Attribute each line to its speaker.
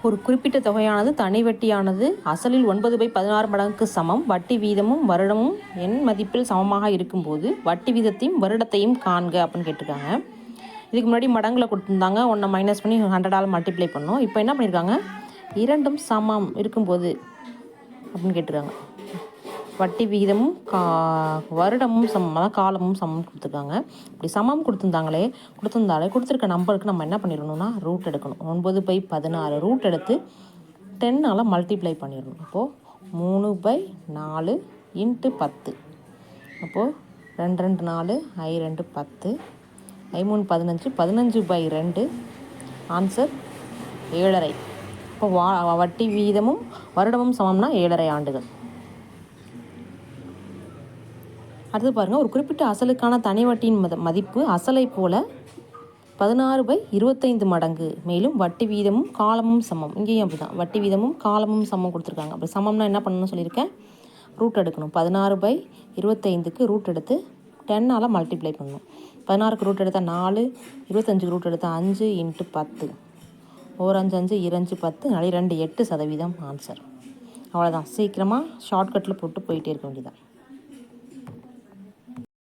Speaker 1: ஒரு குறிப்பிட்ட தொகையானது தனி வட்டியானது அசலில் 9/16 மடங்குக்கு சமம். வட்டி வீதமும் வருடமும் எண் மதிப்பில் சமமாக இருக்கும்போது வட்டி வீதத்தையும் வருடத்தையும் காண்க அப்படின்னு கேட்டிருக்காங்க. இதுக்கு முன்னாடி மடங்கில் கொடுத்துருந்தாங்க, ஒன்றை மைனஸ் பண்ணி 100ஆல் மல்டிப்ளை பண்ணோம். இப்போ என்ன பண்ணியிருக்காங்க, இரண்டும் சமம் இருக்கும்போது அப்படின்னு கேட்டிருக்காங்க. வட்டி விகிதமும் வருடமும் சமம், அதான் காலமும் சமம் கொடுத்துருக்காங்க. இப்படி சமம் கொடுத்துருந்தாலே கொடுத்துருக்க நம்பருக்கு நம்ம என்ன பண்ணிடணும்னா ரூட் எடுக்கணும். 9/16 ரூட் எடுத்து 10ஆல் மல்டிப்ளை பண்ணிடணும். அப்போது 3/4 × 10. அப்போது 2 2 4 I 2 10 I 3 15 15/2 ஆன்சர் 7.5. இப்போ வட்டி வீதமும் வருடமும் சமம்னா 7.5 ஆண்டுகள். அடுத்து பாருங்கள், ஒரு குறிப்பிட்ட அசலுக்கான தனி வட்டியின் மதிப்பு அசலை போல 16/25 மடங்கு. மேலும் வட்டி வீதமும் காலமும் சமம். இங்கேயும் அப்படி தான், வட்டி வீதமும் காலமும் சமம் கொடுத்துருக்காங்க. அப்படி சமம்னா என்ன பண்ணணும்னு சொல்லியிருக்கேன், ரூட் எடுக்கணும். 16/25க்கு ரூட் எடுத்து 10ஆல் மல்டிப்ளை பண்ணணும். 16க்கு ரூட் எடுத்தால் 4, 25க்கு ரூட் எடுத்தால் 5 × 10. 1 5 5 2 10 2 8% ஆன்சர். அவ்வளோதான். சீக்கிரமாக ஷார்ட்கட்டில் போட்டு போயிட்டே இருக்க வேண்டியதான்.